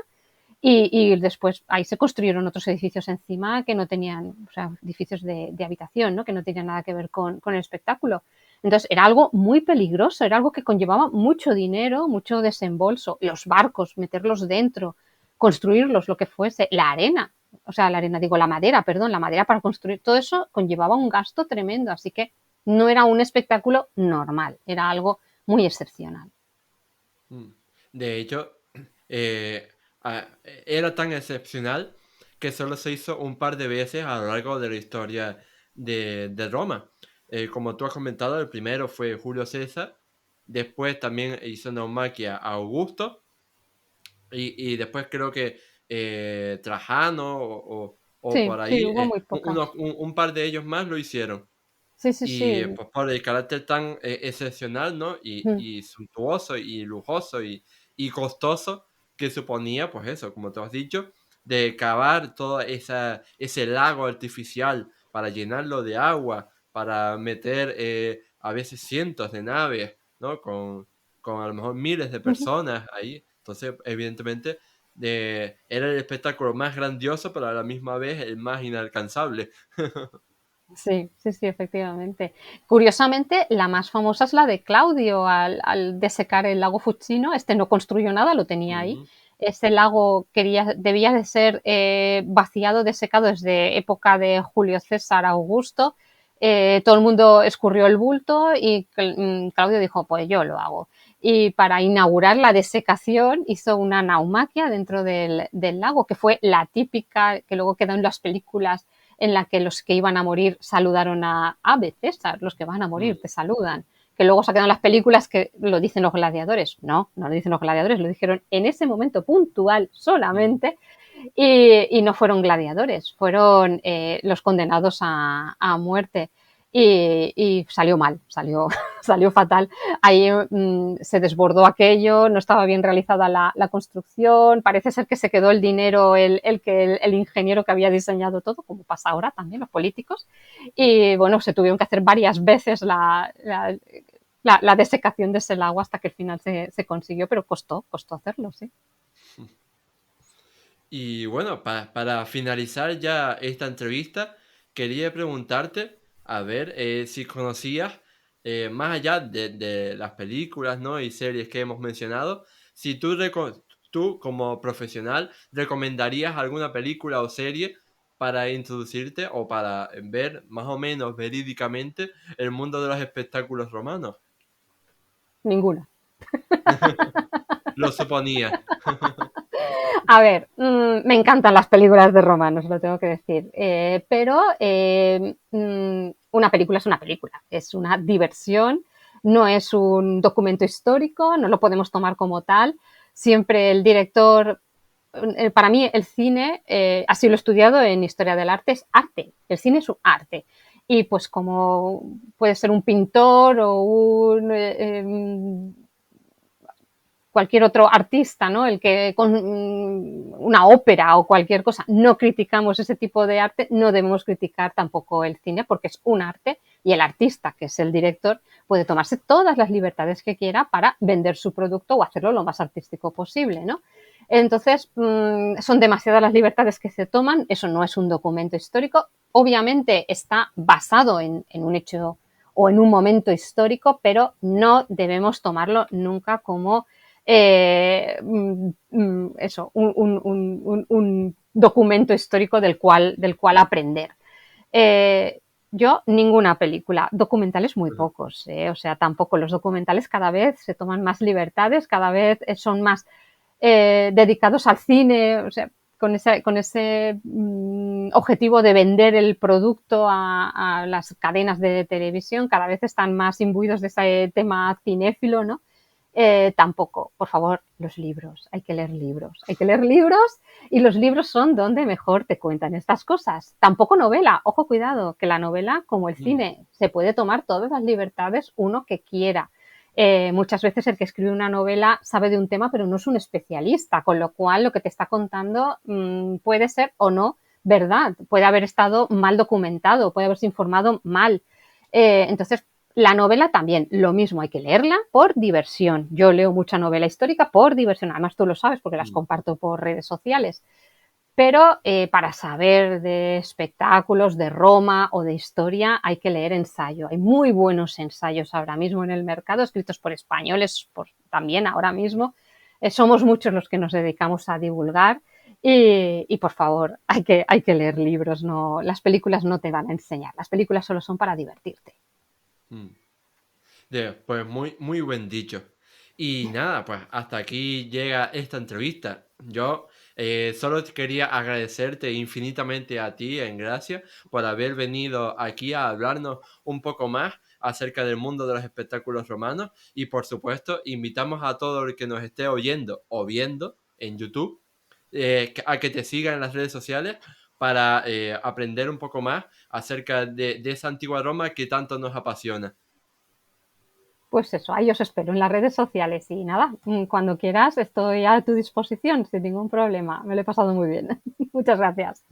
y después ahí se construyeron otros edificios encima que no tenían, o sea, edificios de habitación, ¿no? Que no tenían nada que ver con el espectáculo. Entonces era algo muy peligroso, era algo que conllevaba mucho dinero, mucho desembolso. Los barcos, meterlos dentro, construirlos, lo que fuese, la arena. o sea, la arena, digo, la madera, perdón, la madera para construir, todo eso conllevaba un gasto tremendo, así que no era un espectáculo normal, era algo muy excepcional. Mm. De hecho, eh, era tan excepcional que solo se hizo un par de veces a lo largo de la historia de Roma. Como tú has comentado, el primero fue Julio César, después también hizo naumaquia a Augusto, y después creo que Trajano o Sí, por sí, ahí, hubo muy pocas. un par de ellos más lo hicieron. Sí, sí, Y sí. pues por el carácter tan excepcional, ¿no? Mm. Y suntuoso y lujoso y costoso que suponía, pues eso, como tú has dicho, de cavar todo ese lago artificial para llenarlo de agua, para meter a veces cientos de naves, ¿no? Con a lo mejor miles de Ujú. personas ahí. Entonces, evidentemente, era el espectáculo más grandioso, pero a la misma vez el más inalcanzable. Sí, sí, sí, efectivamente. Curiosamente, la más famosa es la de Claudio al desecar el lago Fucino. Este no construyó nada, lo tenía ahí. Ujú. Ese lago debía de ser vaciado, desecado desde época de Julio César Augusto. Todo el mundo escurrió el bulto y Claudio dijo, pues yo lo hago. Y para inaugurar la desecación hizo una naumaquia dentro del lago, que fue la típica que luego quedó en las películas en la que los que iban a morir saludaron a Ave César, los que van a Mm. morir te saludan. Que luego se quedan las películas que lo dicen los gladiadores. No, no lo dicen los gladiadores, lo dijeron en ese momento puntual Mm. solamente y no fueron gladiadores, fueron los condenados a muerte. Y salió mal, salió fatal. Ahí se desbordó aquello, no estaba bien realizada la construcción, parece ser que se quedó el dinero el ingeniero que había diseñado todo, como pasa ahora también los políticos, y bueno, se tuvieron que hacer varias veces la desecación de ese lago hasta que al final se consiguió, pero costó hacerlo, sí. Y bueno, para finalizar ya esta entrevista, quería preguntarte, a ver, si conocías, más allá de las películas, ¿no? Y series que hemos mencionado, si tú como profesional recomendarías alguna película o serie para introducirte o para ver más o menos verídicamente el mundo de los espectáculos romanos. Ninguna. Lo suponía. A ver, me encantan las películas de romanos, lo tengo que decir, pero una película es una diversión, no es un documento histórico, no lo podemos tomar como tal. Siempre el director, para mí el cine, así lo he estudiado en historia del arte, es arte, el cine es un arte. Y pues como puede ser un pintor o cualquier otro artista, ¿no? El que con una ópera o cualquier cosa no criticamos ese tipo de arte, no debemos criticar tampoco el cine porque es un arte y el artista, que es el director, puede tomarse todas las libertades que quiera para vender su producto o hacerlo lo más artístico posible, ¿no? Entonces, son demasiadas las libertades que se toman, eso no es un documento histórico, obviamente está basado en un hecho o en un momento histórico, pero no debemos tomarlo nunca como eso, un documento histórico del cual aprender. Yo ninguna película, documentales muy pocos, o sea, tampoco los documentales cada vez se toman más libertades, cada vez son más dedicados al cine, o sea, con ese objetivo de vender el producto a las cadenas de televisión, cada vez están más imbuidos de ese tema cinéfilo, ¿no? Tampoco, por favor, los libros, hay que leer libros y los libros son donde mejor te cuentan estas cosas. Tampoco novela, ojo cuidado, que la novela, como el Mm. cine, se puede tomar todas las libertades uno que quiera. Muchas veces el que escribe una novela sabe de un tema, pero no es un especialista, con lo cual lo que te está contando puede ser o no verdad, puede haber estado mal documentado, puede haberse informado mal. Entonces, la novela también, lo mismo, hay que leerla por diversión. Yo leo mucha novela histórica por diversión, además tú lo sabes porque las Mm. comparto por redes sociales. Pero para saber de espectáculos, de Roma o de historia hay que leer ensayo. Hay muy buenos ensayos ahora mismo en el mercado, escritos por españoles también ahora mismo. Somos muchos los que nos dedicamos a divulgar Y por favor, hay que leer libros, no, las películas no te van a enseñar, las películas solo son para divertirte. Mm. Pues muy, muy buen dicho. Y nada, pues hasta aquí llega esta entrevista. Yo solo quería agradecerte infinitamente a ti, en gracia, por haber venido aquí a hablarnos un poco más acerca del mundo de los espectáculos romanos. Y por supuesto, invitamos a todo el que nos esté oyendo o viendo en YouTube a que te siga en las redes sociales para aprender un poco más acerca de esa antigua Roma que tanto nos apasiona. Pues eso, ahí os espero en las redes sociales y nada, cuando quieras estoy a tu disposición sin ningún problema. Me lo he pasado muy bien. Muchas gracias.